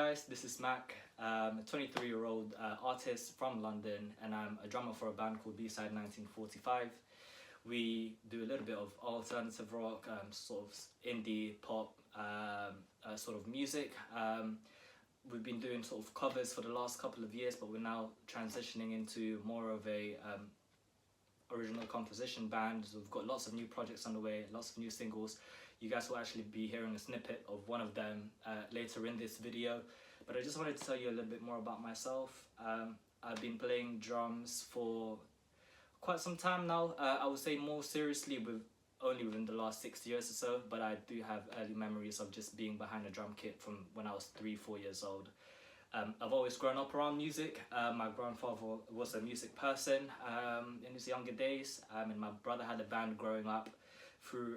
guys, this is Mac, a 23-year-old artist from London, and I'm a drummer for a band called B-Side 1945. We do a little bit of alternative rock, sort of indie pop sort of music. We've been doing sort of covers for the last couple of years, but we're now transitioning into more of a original composition band. So we've got lots of new projects on the way, lots of new singles. You guys will actually be hearing a snippet of one of them later in this video, but I just wanted to tell you a little bit more about myself. I've been playing drums for quite some time now. I would say more seriously only within the last 6 years or so, but I do have early memories of just being behind a drum kit from when I was 3-4 years old. I've always grown up around music. My grandfather was a music person in his younger days, and my brother had a band growing up through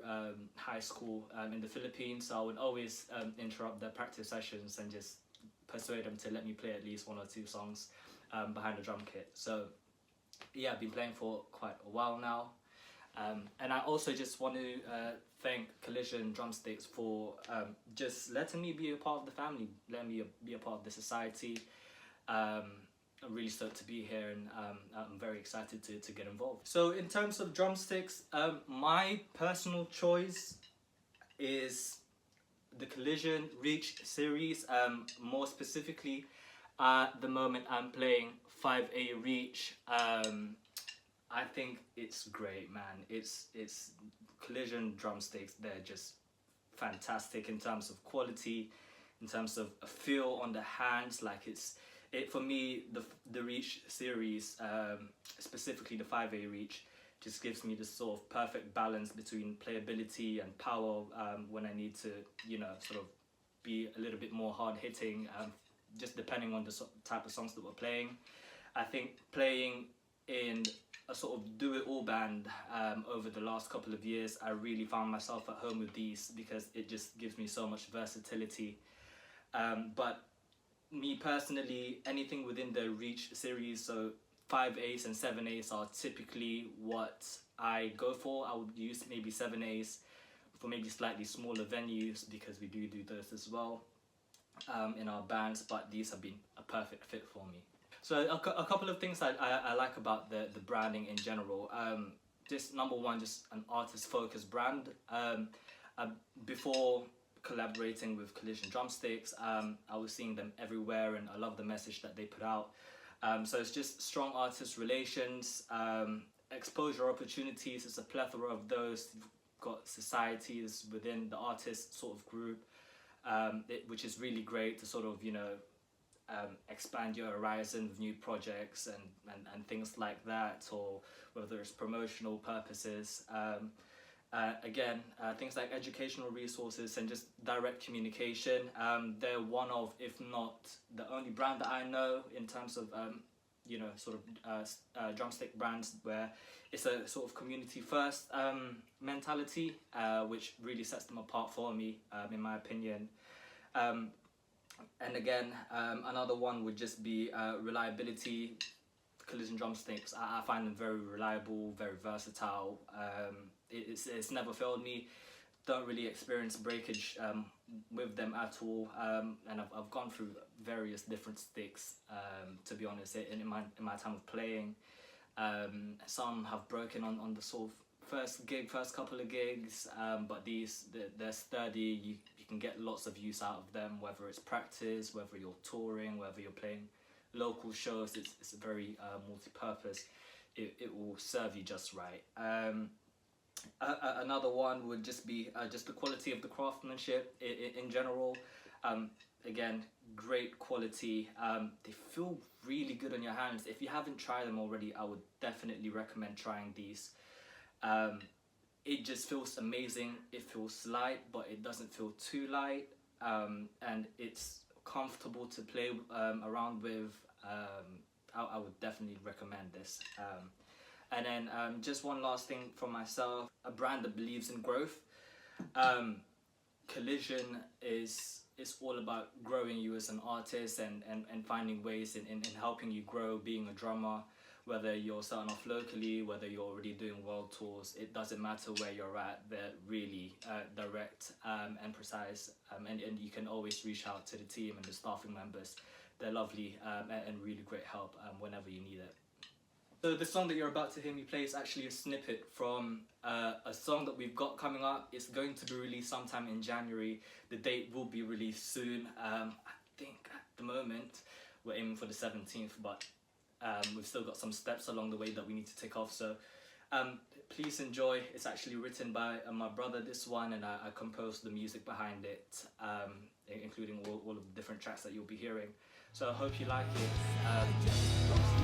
high school in the Philippines, so I would always interrupt their practice sessions and just persuade them to let me play at least 1 or 2 songs behind the drum kit. So yeah, I've been playing for quite a while now, and I also just want to thank Collision Drumsticks for just letting me be a part of the family, letting me be a part of the society. I'm really stoked to be here, and I'm very excited to get involved. So in terms of drumsticks, my personal choice is the Collision Reach series. More specifically, at the moment I'm playing 5A Reach. I think it's great, man. It's Collision drumsticks. They're just fantastic in terms of quality, in terms of a feel on the hands. Like for me, the Reach series, specifically the 5A Reach, just gives me this sort of perfect balance between playability and power when I need to, you know, sort of be a little bit more hard hitting, just depending on the type of songs that we're playing. I think playing in a sort of do-it-all band over the last couple of years, I really found myself at home with these because it just gives me so much versatility. But me personally, anything within the Reach series, so 5As and 7As are typically what I go for. I would use maybe 7As for maybe slightly smaller venues because we do those as well in our bands, but these have been a perfect fit for me. So a couple of things I like about the branding in general. Just number one, just an artist-focused brand. Before collaborating with Collision Drumsticks, I was seeing them everywhere, and I love the message that they put out. So it's just strong artist relations, exposure opportunities. It's a plethora of those. You've got societies within the artist sort of group, which is really great to sort of, you know, expand your horizon with new projects and things like that, or whether it's promotional purposes. Again, things like educational resources and just direct communication. They're one of, if not the only brand that I know in terms of, you know, sort of drumstick brands where it's a sort of community first mentality, which really sets them apart for me, in my opinion. And again, another one would just be reliability. Collision Drumsticks, I find them very reliable, very versatile. It's never failed me. Don't really experience breakage with them at all, and I've gone through various different sticks, to be honest, in my time of playing. Some have broken on the sort of first couple of gigs, but they're sturdy. You can get lots of use out of them, whether it's practice, whether you're touring, whether you're playing local shows. It's very multi-purpose. It will serve you just right. Another one would just be just the quality of the craftsmanship in general. Again, great quality. They feel really good on your hands. If you haven't tried them already, I would definitely recommend trying these. It just feels amazing. It feels light, but it doesn't feel too light, and it's comfortable to play around with. I would definitely recommend this. And then just one last thing from myself, a brand that believes in growth. Collision is all about growing you as an artist and finding ways in helping you grow being a drummer. Whether you're starting off locally, whether you're already doing world tours, it doesn't matter where you're at. They're really direct and precise, and you can always reach out to the team and the staffing members. They're lovely and really great help whenever you need it. So the song that you're about to hear me play is actually a snippet from a song that we've got coming up. It's going to be released sometime in January. The date will be released soon. I think at the moment we're aiming for the 17th, but we've still got some steps along the way that we need to take off. So please enjoy. It's actually written by my brother, this one, and I composed the music behind it, including all of the different tracks that you'll be hearing. So I hope you like it.